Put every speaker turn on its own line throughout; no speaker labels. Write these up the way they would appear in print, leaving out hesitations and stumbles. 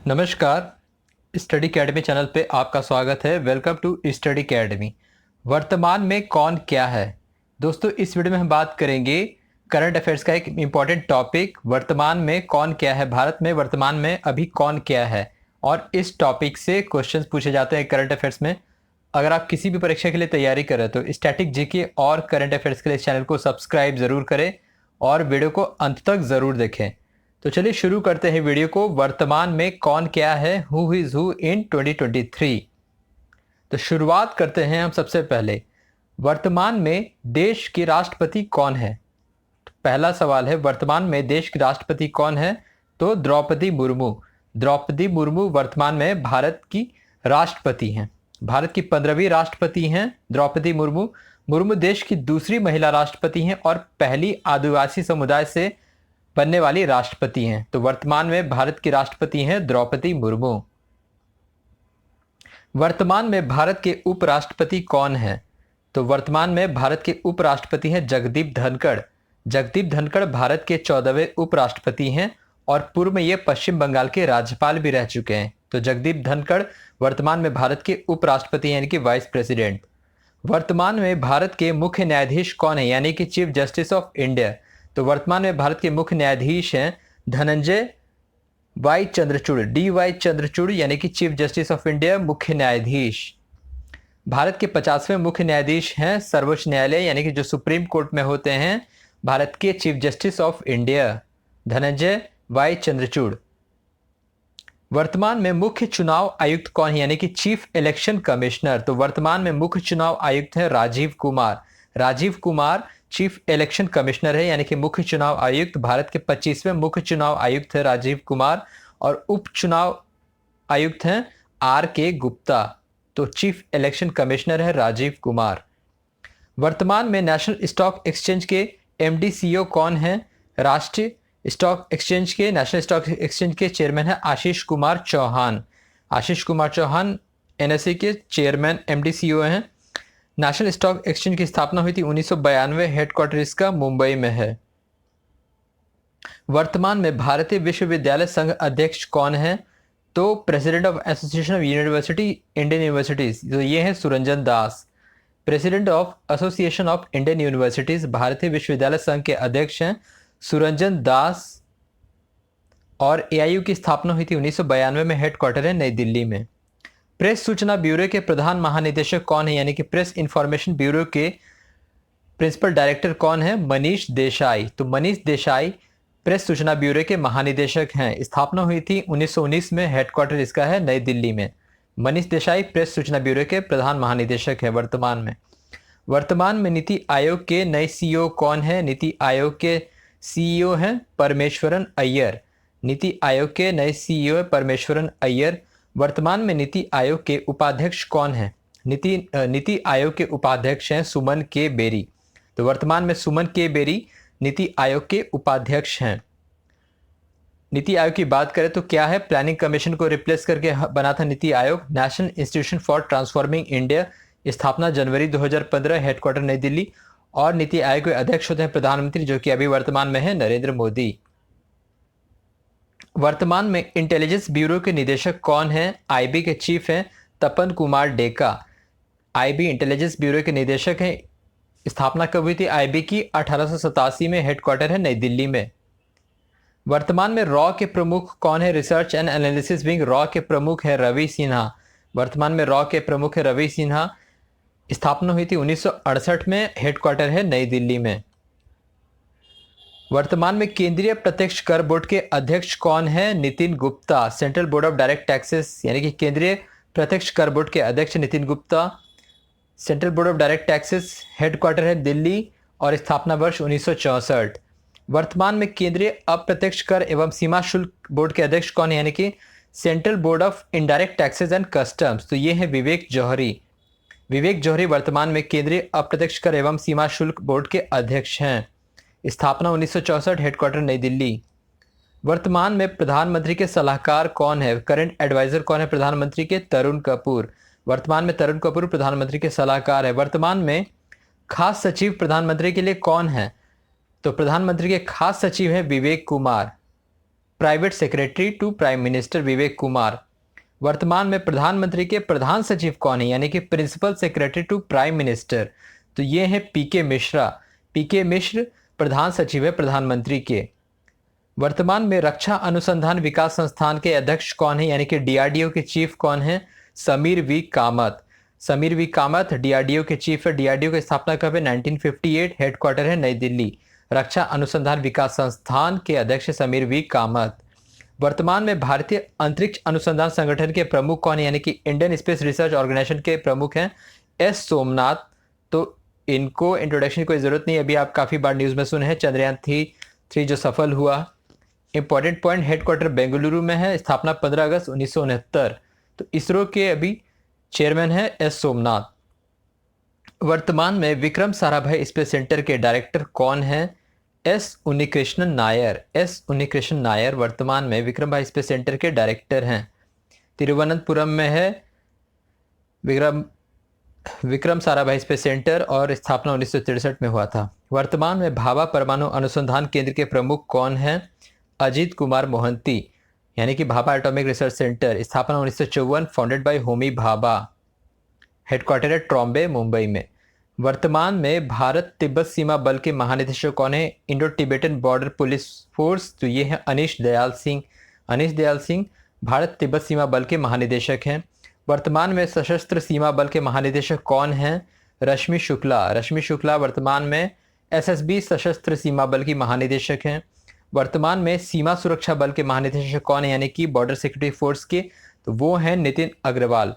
नमस्कार। Study academy channel पे आपका स्वागत है। Welcome to Study Academy. वर्तमान में कौन क्या है। दोस्तों, इस वीडियो में हम बात करेंगे करंट अफेयर्स का एक इम्पॉर्टेंट टॉपिक, वर्तमान में कौन क्या है। भारत में वर्तमान में अभी कौन क्या है, और इस टॉपिक से क्वेश्चंस पूछे जाते हैं करंट अफेयर्स में। अगर आप किसी भी परीक्षा के लिए तैयारी कर रहे हो तो स्टैटिक जीके और करंट अफेयर्स के लिए इस चैनल को सब्सक्राइब ज़रूर करें और वीडियो को अंत तक ज़रूर देखें। तो चलिए शुरू करते हैं वीडियो को। वर्तमान में कौन क्या है, हु इज हु इन 2023। तो शुरुआत करते हैं हम सबसे पहले। वर्तमान में देश के राष्ट्रपति कौन है। तो पहला सवाल है, वर्तमान में देश के राष्ट्रपति कौन है। तो द्रौपदी मुर्मू। द्रौपदी मुर्मू वर्तमान में भारत की राष्ट्रपति हैं। भारत की 15वीं राष्ट्रपति हैं द्रौपदी मुर्मू। मुर्मू देश की दूसरी महिला राष्ट्रपति हैं और पहली आदिवासी समुदाय से बनने वाली राष्ट्रपति हैं। तो वर्तमान में भारत की राष्ट्रपति हैं द्रौपदी मुर्मू। वर्तमान में भारत के उपराष्ट्रपति कौन हैं। तो वर्तमान में भारत के उपराष्ट्रपति हैं जगदीप धनखड़। जगदीप धनखड़ भारत के 14वें उपराष्ट्रपति हैं और पूर्व में ये पश्चिम बंगाल के राज्यपाल भी रह चुके हैं। तो जगदीप धनखड़ वर्तमान में भारत के उपराष्ट्रपति हैं, यानी कि वाइस प्रेसिडेंट। वर्तमान में भारत के मुख्य न्यायाधीश कौन है, यानी कि चीफ जस्टिस ऑफ इंडिया। तो वर्तमान में भारत के मुख्य न्यायाधीश हैं धनंजय वाई चंद्रचूड़, DY चंद्रचूड़, यानी कि चीफ जस्टिस ऑफ इंडिया मुख्य न्यायाधीश। भारत के 50वें मुख्य न्यायाधीश हैं सर्वोच्च न्यायालय, यानी कि जो सुप्रीम कोर्ट में होते हैं, भारत के chief justice of India Dhananjaya Y Chandrachud. वर्तमान में मुख्य चुनाव आयुक्त कौन है, यानी कि चीफ इलेक्शन कमिश्नर। तो वर्तमान में मुख्य चुनाव आयुक्त है Rajiv Kumar. Rajiv Kumar chief election commissioner है, यानी कि मुख्य चुनाव आयुक्त। भारत के 25वें मुख्य चुनाव आयुक्त है राजीव कुमार और उप चुनाव आयुक्त हैं RK गुप्ता। तो चीफ इलेक्शन कमिश्नर है राजीव कुमार। वर्तमान में नेशनल स्टॉक एक्सचेंज के MD CEO कौन है। राष्ट्रीय स्टॉक एक्सचेंज के, नेशनल स्टॉक एक्सचेंज के चेयरमैन है आशीष कुमार चौहान। आशीष कुमार चौहान NSE के चेयरमैन MD CEO हैं। नेशनल स्टॉक एक्सचेंज की स्थापना हुई थी 1992। हेडक्वार्टर इसका मुंबई में है। वर्तमान में भारतीय विश्वविद्यालय संघ अध्यक्ष कौन है। तो president of association of university Indian universities, तो ये है Suranjan Das. President of association of Indian universities, भारतीय विश्वविद्यालय संघ के अध्यक्ष हैं सुरंजन दास। और AIU की स्थापना हुई थी 1992 में। हेडक्वार्टर है नई दिल्ली में। प्रेस सूचना ब्यूरो के प्रधान महानिदेशक कौन है, यानी कि प्रेस इंफॉर्मेशन ब्यूरो के प्रिंसिपल डायरेक्टर कौन है। मनीष देसाई। तो मनीष देसाई प्रेस सूचना ब्यूरो के महानिदेशक हैं। स्थापना हुई थी 1919 में। हेडक्वार्टर इसका है नई दिल्ली में। मनीष देसाई प्रेस सूचना ब्यूरो के प्रधान महानिदेशक हैं वर्तमान में। वर्तमान में नीति आयोग के नए CEO कौन है। नीति आयोग के CEO हैं परमेश्वरन अय्यर। नीति आयोग के नए CEO है परमेश्वरन अय्यर। वर्तमान में नीति आयोग के उपाध्यक्ष कौन है। नीति आयोग के उपाध्यक्ष हैं सुमन के बेरी। तो वर्तमान में सुमन के बेरी नीति आयोग के उपाध्यक्ष हैं। नीति आयोग की बात करें तो क्या है, प्लानिंग कमीशन को रिप्लेस करके बना था NITI Aayog. National institution for transforming India, स्थापना जनवरी 2015। हेडक्वार्टर नई दिल्ली। और नीति आयोग के अध्यक्ष होते हैं प्रधानमंत्री, जो कि अभी वर्तमान में है नरेंद्र मोदी। वर्तमान में इंटेलिजेंस ब्यूरो के निदेशक कौन हैं। IB के चीफ हैं Tapan Kumar Deka. IB intelligence bureau के निदेशक हैं। स्थापना कब हुई थी IB की। 1887 में। हेडक्वार्टर है नई दिल्ली में। वर्तमान में रॉ के प्रमुख कौन है। Research and analysis wing raw के प्रमुख है रवि सिन्हा। वर्तमान में रॉ के प्रमुख है रवि सिन्हा। स्थापना हुई थी 1968 में। हेडक्वार्टर है नई दिल्ली में। वर्तमान में केंद्रीय प्रत्यक्ष कर बोर्ड के अध्यक्ष कौन है। Nitin Gupta. Central board of direct taxes, यानी कि केंद्रीय प्रत्यक्ष कर बोर्ड के अध्यक्ष Nitin Gupta. Central board of direct taxes, headquarter है दिल्ली और स्थापना वर्ष 1964। वर्तमान में केंद्रीय अप्रत्यक्ष कर एवं सीमा शुल्क बोर्ड के अध्यक्ष कौन है, यानी कि central board of indirect taxes and customs. तो ये है विवेक जौहरी। विवेक जौहरी वर्तमान में केंद्रीय अप्रत्यक्ष कर एवं सीमा शुल्क बोर्ड के अध्यक्ष हैं। स्थापना 1964। हेडक्वार्टर नई दिल्ली। वर्तमान में प्रधानमंत्री के सलाहकार कौन है। करंट एडवाइजर कौन है प्रधानमंत्री के। तरुण कपूर। वर्तमान में तरुण कपूर प्रधानमंत्री के सलाहकार है। वर्तमान में खास सचिव प्रधानमंत्री के लिए कौन है। तो प्रधानमंत्री के खास सचिव है Vivek Kumar. Private secretary to prime minister Vivek Kumar. वर्तमान में प्रधानमंत्री के प्रधान सचिव कौन है, यानी कि principal secretary to prime minister, तो ये है पीके मिश्रा। पीके मिश्र प्रधान सचिव है प्रधानमंत्री के। वर्तमान में रक्षा अनुसंधान विकास संस्थान के अध्यक्ष कौन है, यानी कि डीआरडीओ के चीफ कौन है, Samir V Kamat. Samir V Kamat DRDO के चीफ है। डीआरडीओ की स्थापना कब है, 1958। हेडक्वार्टर है नई दिल्ली। रक्षा अनुसंधान विकास संस्थान के अध्यक्ष समीर वी कामत। वर्तमान में भारतीय अंतरिक्ष अनुसंधान संगठन के प्रमुख कौन है, यानी कि इंडियन स्पेस रिसर्च ऑर्गेनाइजेशन के प्रमुख हैं एस सोमनाथ। तो इनको इंट्रोडक्शन की कोई जरूरत नहीं, अभी आप काफी बार न्यूज में सुने हैं। चंद्रयान 3 जो सफल हुआ। इंपॉर्टेंट पॉइंट, हेडक्वार्टर बेंगलुरु में है, स्थापना 15 अगस्त 1969। तो इसरो के अभी चेयरमैन है एस सोमनाथ। वर्तमान में विक्रम साराभाई स्पेस सेंटर के डायरेक्टर कौन है, एस उन्नीकृष्णन नायर। एस उन्नीकृष्णन नायर वर्तमान में विक्रम भाई स्पेस सेंटर के डायरेक्टर हैं। तिरुवनंतपुरम में है विक्रम साराभाई स्पेस सेंटर और स्थापना 1963 में हुआ था। वर्तमान में भाभा परमाणु अनुसंधान केंद्र के प्रमुख कौन हैं, अजीत कुमार मोहंती, यानी कि भाभा एटॉमिक रिसर्च सेंटर, स्थापना 1954, founded by Homi Bhabha. Headquarter है ट्रॉम्बे मुंबई में। वर्तमान में भारत तिब्बत सीमा बल के महानिदेशक कौन है, Indo Tibetan border police force, तो ये है अनीश दयाल सिंह। अनीश दयाल सिंह भारत तिब्बत सीमा बल के महानिदेशक हैं। वर्तमान में सशस्त्र सीमा बल के महानिदेशक कौन हैं, रश्मि शुक्ला। रश्मि शुक्ला वर्तमान में एसएसबी सशस्त्र सीमा बल की महानिदेशक हैं। वर्तमान में सीमा सुरक्षा बल के महानिदेशक कौन है, यानी कि बॉर्डर सिक्योरिटी फोर्स के, तो वो हैं नितिन अग्रवाल।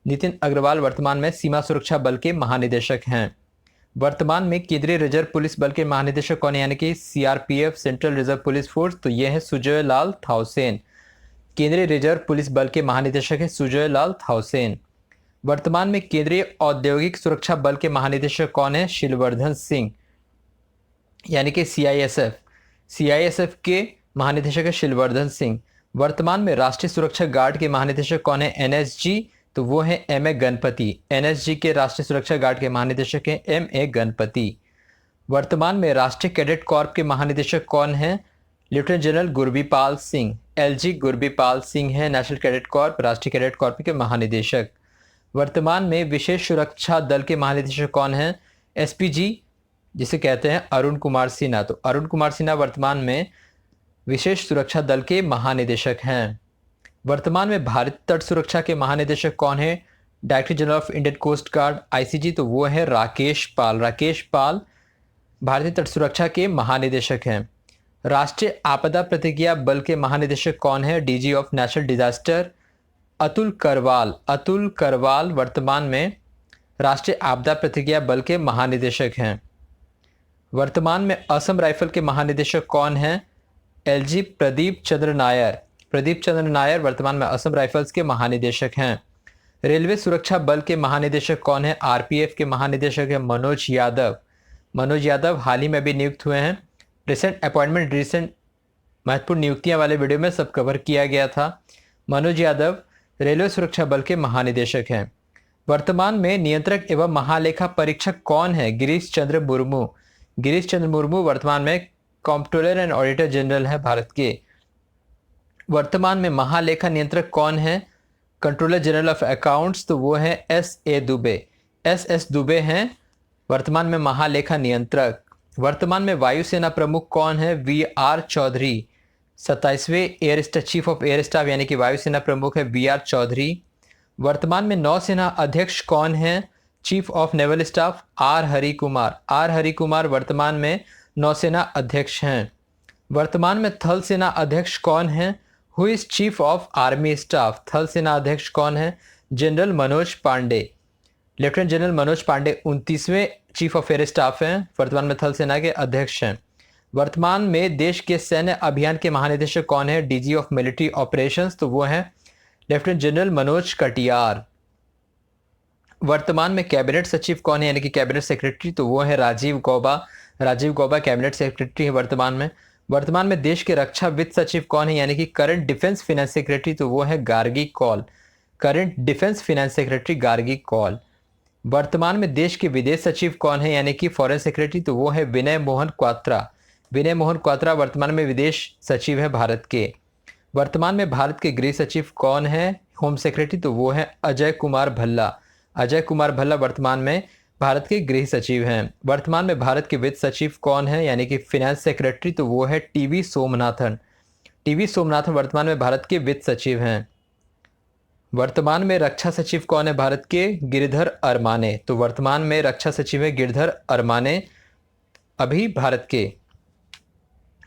नितिन अग्रवाल वर्तमान में सीमा सुरक्षा बल के महानिदेशक हैं। वर्तमान में केंद्रीय रिजर्व पुलिस बल के महानिदेशक कौन है, यानी कि CRPF central reserve police force, तो ये है सुजय लाल थाउसेन। केंद्रीय रिजर्व पुलिस बल के महानिदेशक है सुजय लाल थाउसेन। वर्तमान में केंद्रीय औद्योगिक सुरक्षा बल के महानिदेशक कौन है, शिलवर्धन सिंह, यानी कि सीआईएसएफ। सीआईएसएफ के महानिदेशक है शिलवर्धन सिंह। वर्तमान में राष्ट्रीय सुरक्षा गार्ड के महानिदेशक कौन है, एनएसजी, तो वो है एम ए गणपति। एनएसजी के राष्ट्रीय सुरक्षा गार्ड के महानिदेशक हैं एम ए गणपति। वर्तमान में राष्ट्रीय कैडेट कॉर्प के महानिदेशक कौन है, lieutenant general Gurbirpal Singh. LG Gurbirpal Singh है नेशनल कैडेट कॉर्प, राष्ट्रीय कैडेट कॉर्प के महानिदेशक। वर्तमान में विशेष सुरक्षा दल के महानिदेशक कौन है, एसपीजी जिसे कहते हैं अरुण कुमार सिन्हा। तो अरुण कुमार सिन्हा वर्तमान में विशेष सुरक्षा दल के महानिदेशक हैं। वर्तमान में भारतीय तट सुरक्षा के महानिदेशक कौन है, director general of Indian coast guard ICG, तो वो है राकेश पाल। राकेश पाल भारतीय तट सुरक्षा के महानिदेशक हैं। राष्ट्रीय आपदा प्रतिक्रिया बल के महानिदेशक कौन है, DG of national disaster Atul Karwal. Atul Karwal वर्तमान में राष्ट्रीय आपदा प्रतिक्रिया बल के महानिदेशक हैं। वर्तमान में असम राइफल के महानिदेशक कौन हैं, एलजी प्रदीप चंद्र नायर। प्रदीप चंद्र नायर वर्तमान में असम राइफल्स के महानिदेशक हैं। रेलवे सुरक्षा बल के महानिदेशक कौन है, आरपीएफ के महानिदेशक है मनोज यादव। मनोज यादव हाल ही में भी नियुक्त हुए हैं। रिसेंट अपॉइंटमेंट, रिसेंट महत्वपूर्ण नियुक्तियां वाले वीडियो में सब कवर किया गया था। मनोज यादव रेलवे सुरक्षा बल के महानिदेशक हैं। वर्तमान में नियंत्रक एवं महालेखा परीक्षक कौन है, गिरीश चंद्र मुर्मू। गिरीश चंद्र मुर्मू वर्तमान में कॉम्प्ट्रोलर एंड ऑडिटर जनरल है भारत के। वर्तमान में महालेखा नियंत्रक कौन है, कंट्रोलर जनरल ऑफ अकाउंट्स, तो वो है एस दुबे। एस दुबे हैं वर्तमान में महालेखा नियंत्रक। वर्तमान में वायुसेना प्रमुख कौन है, वी आर चौधरी। 27वें air staff chief of air staff यानी कि वायुसेना प्रमुख है वी आर चौधरी। वर्तमान में नौसेना अध्यक्ष कौन है, chief of naval staff R Hari Kumar. R Hari Kumar वर्तमान में नौसेना अध्यक्ष हैं। वर्तमान में थल सेना अध्यक्ष कौन है, who is chief of army staff. थल सेना अध्यक्ष कौन है, general Manoj Pande. Lieutenant general Manoj Pande 29वें चीफ ऑफ एयर स्टाफ हैं, वर्तमान में थल सेना के अध्यक्ष हैं। वर्तमान में देश के सैन्य अभियान के महानिदेशक कौन है, डीजी ऑफ मिलिट्री ऑपरेशंस, तो वो है लेफ्टिनेंट जनरल मनोज कटियार। वर्तमान में कैबिनेट सचिव कौन है, यानी कि कैबिनेट सेक्रेटरी, तो वो है राजीव गौबा। राजीव गौबा कैबिनेट सेक्रेटरी है वर्तमान में। वर्तमान में देश के रक्षा वित्त सचिव कौन है, यानी कि करंट डिफेंस फाइनेंस सेक्रेटरी, तो वो है Gargi Kaul. Current defence finance secretary Gargi Kaul. वर्तमान में देश के विदेश सचिव कौन है, यानी कि फॉरेन सेक्रेटरी, तो वो है विनय मोहन क्वात्रा। विनय मोहन क्वात्रा वर्तमान में विदेश सचिव है भारत के। वर्तमान में भारत के गृह सचिव कौन है? होम सेक्रेटरी, तो वो है अजय कुमार भल्ला। अजय कुमार भल्ला वर्तमान में भारत के गृह सचिव हैं। वर्तमान में भारत के वित्त सचिव कौन है, यानी कि फाइनेंस सेक्रेटरी, तो वो है टीवी सोमनाथन। टीवी सोमनाथन वर्तमान में भारत के वित्त सचिव हैं। वर्तमान में रक्षा सचिव कौन है भारत के? गिरिधर अरमाने। तो वर्तमान में रक्षा सचिव है गिरिधर अरमाने अभी भारत के।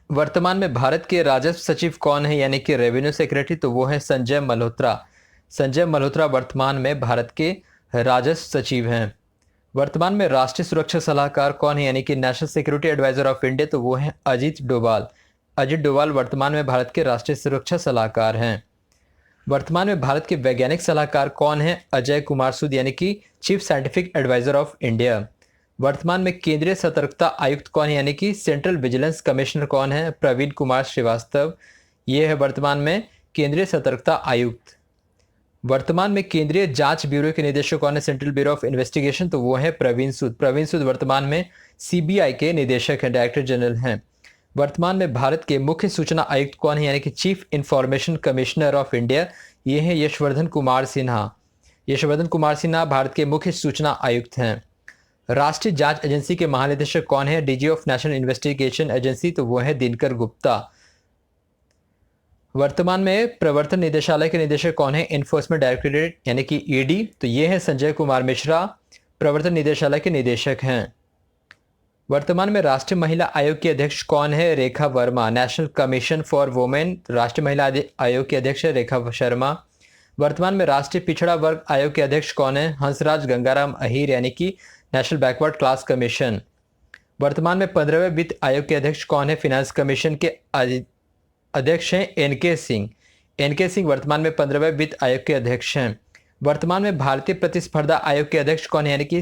वर्तमान में भारत के राजस्व सचिव कौन है, यानी कि रेवेन्यू सेक्रेटरी, तो वो है संजय मल्होत्रा। संजय मल्होत्रा वर्तमान में भारत के राजस्व सचिव हैं। वर्तमान में राष्ट्रीय सुरक्षा सलाहकार कौन है, यानी कि national security advisor of India, तो वो है अजीत डोभाल। अजीत डोभाल वर्तमान में भारत के राष्ट्रीय सुरक्षा सलाहकार हैं। वर्तमान में भारत के वैज्ञानिक सलाहकार कौन है? अजय कुमार सूद, यानी कि chief scientific advisor of India. वर्तमान में केंद्रीय सतर्कता आयुक्त कौन है, यानी कि सेंट्रल विजिलेंस कमिश्नर कौन है? प्रवीण कुमार श्रीवास्तव। ये है वर्तमान में केंद्रीय सतर्कता आयुक्त। वर्तमान में केंद्रीय जांच ब्यूरो के निदेशक कौन है? सेंट्रल ब्यूरो ऑफ इन्वेस्टिगेशन, तो वो है प्रवीण सूद। प्रवीण सूद वर्तमान में सीबीआई के निदेशक हैं, डायरेक्टर जनरल हैं। वर्तमान में भारत के मुख्य सूचना आयुक्त कौन है, यानी कि chief information commissioner of India, ये है यशवर्धन कुमार सिन्हा। यशवर्धन कुमार सिन्हा भारत के मुख्य सूचना आयुक्त हैं। राष्ट्रीय जांच एजेंसी के महानिदेशक कौन है? DG of national investigation agency, तो वो है दिनकर गुप्ता। वर्तमान में प्रवर्तन निदेशालय के निदेशक कौन है? एनफोर्समेंट डायरेक्टरेट, यानी कि ईडी, तो ये है संजय कुमार मिश्रा, प्रवर्तन निदेशालय के निदेशक हैं। वर्तमान में राष्ट्रीय महिला आयोग की अध्यक्ष कौन है? Rekha Verma. National commission for women, राष्ट्रीय महिला आयोग की अध्यक्ष है रेखा शर्मा। वर्तमान में राष्ट्रीय पिछड़ा वर्ग आयोग के अध्यक्ष कौन है? हंसराज गंगाराम अहीर, यानी कि नेशनल बैकवर्ड क्लास कमीशन। वर्तमान में 15वें वित्त आयोग के अध्यक्ष कौन है? फाइनेंस कमीशन के अध्यक्ष हैं एनके सिंह। एनके सिंह वर्तमान में 15वें वित्त आयोग के अध्यक्ष हैं। वर्तमान में भारतीय प्रतिस्पर्धा आयोग के अध्यक्ष कौन है, यानी कि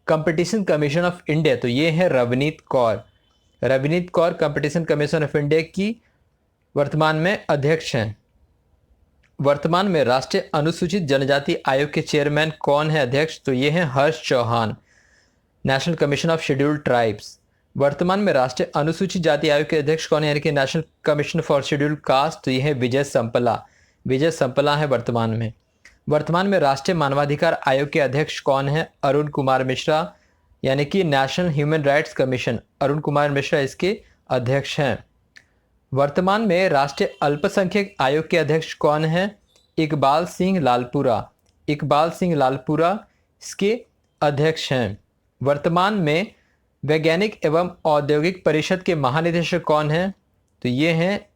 कंपटीशन कमीशन ऑफ इंडिया, तो ये है Ravneet Kaur. Ravneet Kaur competition commission of India की वर्तमान में अध्यक्ष हैं। वर्तमान में राष्ट्रीय अनुसूचित जनजाति आयोग के चेयरमैन कौन है अध्यक्ष? तो ये हैं Harsh Chauhan, national commission of scheduled tribes. वर्तमान में राष्ट्रीय अनुसूचित जाति आयोग के अध्यक्ष कौन है, यानी कि national commission for scheduled caste, तो ये है विजय संपला। विजय संपला है वर्तमान में। वर्तमान में राष्ट्रीय मानवाधिकार आयोग के अध्यक्ष कौन है? अरुण कुमार मिश्रा, यानी कि national human rights commission, Arun Kumar Mishra इसके अध्यक्ष हैं। वर्तमान में राष्ट्रीय अल्पसंख्यक आयोग के अध्यक्ष कौन है? इकबाल सिंह लालपुरा। इकबाल सिंह लालपुरा इसके अध्यक्ष हैं। वर्तमान में वैज्ञानिक एवं औद्योगिक परिषद के महानिदेशक कौन हैं? तो ये हैं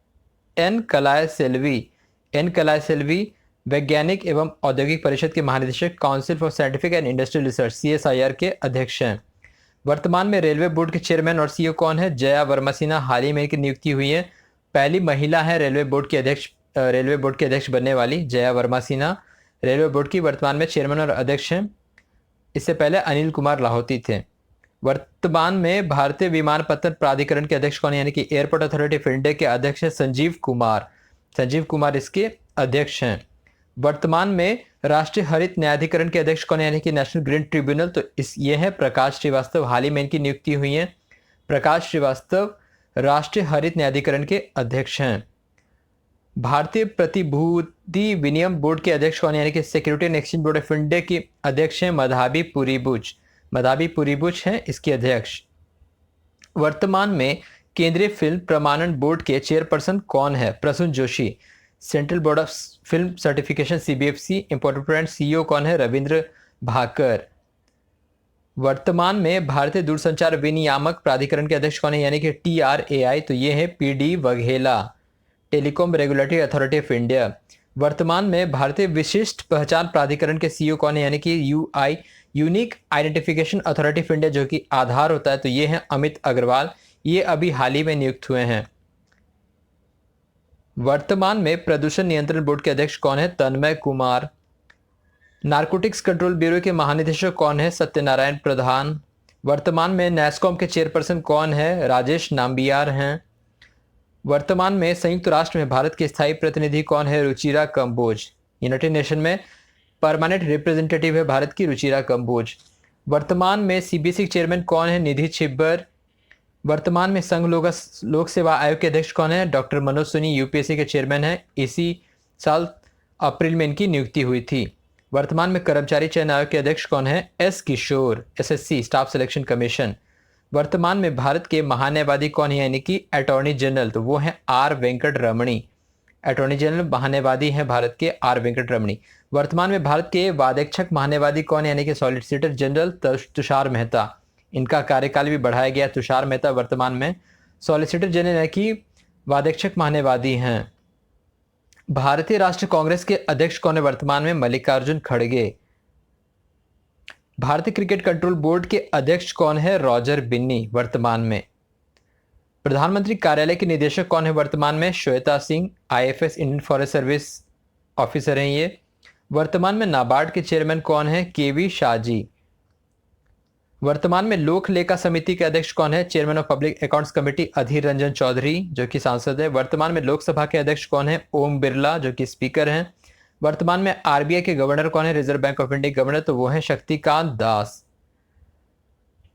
एन कलाय सेल्वी। एन कलाय सेल्वी वैज्ञानिक एवं औद्योगिक परिषद के महानिदेशक, council for scientific and industrial research CSIR के अध्यक्ष हैं। वर्तमान में रेलवे बोर्ड के चेयरमैन और CEO कौन है? जया वर्मा सिन्हा हाल ही में इनकी नियुक्ति हुई है। पहली महिला है रेलवे बोर्ड की अध्यक्ष बनने वाली जया वर्मा सिन्हा रेलवे बोर्ड की वर्तमान में चेयरमैन और अध्यक्ष हैं। इससे पहले अनिल कुमार लाहौती थे। वर्तमान में भारतीय विमानपत्तन प्राधिकरण के अध्यक्ष कौन है, यानी कि एयरपोर्ट अथॉरिटी ऑफ इंडिया के अध्यक्ष है संजीव कुमार। संजीव कुमार इसके अध्यक्ष हैं। वर्तमान में राष्ट्रीय हरित न्यायाधिकरण के अध्यक्ष कौन है, यानी कि नेशनल ग्रीन ट्रिब्यूनल, तो ये है प्रकाश श्रीवास्तव। हाल ही में इनकी नियुक्ति हुई है। प्रकाश श्रीवास्तव राष्ट्रीय हरित न्यायाधिकरण के अध्यक्ष हैं। भारतीय प्रतिभूति विनिमय बोर्ड के अध्यक्ष कौन है, यानी कि security and exchange board of India के अध्यक्ष हैं मधाबी पुरीबुच। मधाबी पुरीबुच हैं इसके अध्यक्ष। वर्तमान में केंद्रीय फिल्म प्रमाणन बोर्ड के चेयरपर्सन कौन है? Prasoon Joshi. Central board of film certification CBFC important CEO कौन है? रविंद्र भाकर। वर्तमान में भारतीय दूरसंचार विनियामक प्राधिकरण के अध्यक्ष कौन है, यानी कि TRAI, तो ये है PD Vaghela, telecom regulatory authority of India. वर्तमान में भारतीय विशिष्ट पहचान प्राधिकरण के CEO कौन है, यानी कि UI unique identification authority of India, जो कि आधार होता है, तो ये है अमित अग्रवाल। ये अभी हाल ही में नियुक्त हुए हैं। वर्तमान में प्रदूषण नियंत्रण बोर्ड के अध्यक्ष कौन है? तन्मय कुमार। नारकोटिक्स कंट्रोल ब्यूरो के महानिदेशक कौन है? सत्यनारायण प्रधान। वर्तमान में नैस्कॉम के चेयरपर्सन कौन है? राजेश नाम्बियार हैं। वर्तमान में संयुक्त राष्ट्र में भारत के स्थायी प्रतिनिधि कौन है? रुचिरा कंबोज। यूनाइटेड नेशन में परमानेंट रिप्रेजेंटेटिव है भारत की रुचिरा कंबोज। वर्तमान में CBSE चेयरमैन कौन है? निधि छिब्बर। वर्तमान में संघ लोक सेवा आयोग के अध्यक्ष कौन है? डॉक्टर मनोज सोनी यूपीएससी के चेयरमैन हैं। इसी साल अप्रैल में इनकी नियुक्ति हुई थी। वर्तमान में कर्मचारी चयन आयोग के अध्यक्ष कौन है? एस किशोर, एसएससी स्टाफ सिलेक्शन कमीशन। वर्तमान में भारत के महान्यायवादी कौन है यानी कि अटॉर्नी जनरल? तो वो है are Venkat Ramani. Attorney general महान्यायवादी हैं भारत के आर वेंकट रमणी। वर्तमान में भारत के वादेक्षक महान्यायवादी कौन है यानी कि सॉलिसिटर जनरल तुषार मेहता। इनका कार्यकाल भी बढ़ाया गया। तुषार मेहता वर्तमान में सॉलिसिटर जनरल यानी कि वादेक्षक महान्यायवादी हैं। भारतीय राष्ट्रीय कांग्रेस के अध्यक्ष कौन है वर्तमान में? मल्लिकार्जुन खड़गे। भारतीय क्रिकेट कंट्रोल बोर्ड के अध्यक्ष कौन है? रॉजर बिन्नी वर्तमान में। प्रधानमंत्री कार्यालय के निदेशक कौन है वर्तमान में? Shweta Singh, IFS Indian forest service officer हैं ये। वर्तमान में नाबार्ड के चेयरमैन कौन है? केवी शाहजी। वर्तमान में लोक लेखा समिति के अध्यक्ष कौन है? Chairman of public accounts committee Adhir Ranjan Chowdhury जो कि सांसद है। वर्तमान में लोकसभा के अध्यक्ष कौन है? ओम बिरला जो कि स्पीकर हैं। वर्तमान में आरबीआई के गवर्नर कौन है? Reserve bank of India governor, तो वो है शक्तिकांत दास।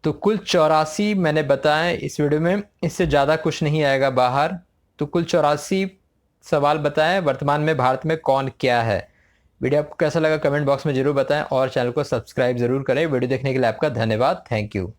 तो कुल 84 मैंने बताया इस वीडियो में, इससे ज़्यादा कुछ नहीं आएगा बाहर। तो कुल 84 सवाल बताएं वर्तमान में भारत में कौन क्या है। वीडियो आपको कैसा लगा कमेंट बॉक्स में जरूर बताएं और चैनल को सब्सक्राइब जरूर करें। वीडियो देखने के लिए आपका धन्यवाद। Thank you.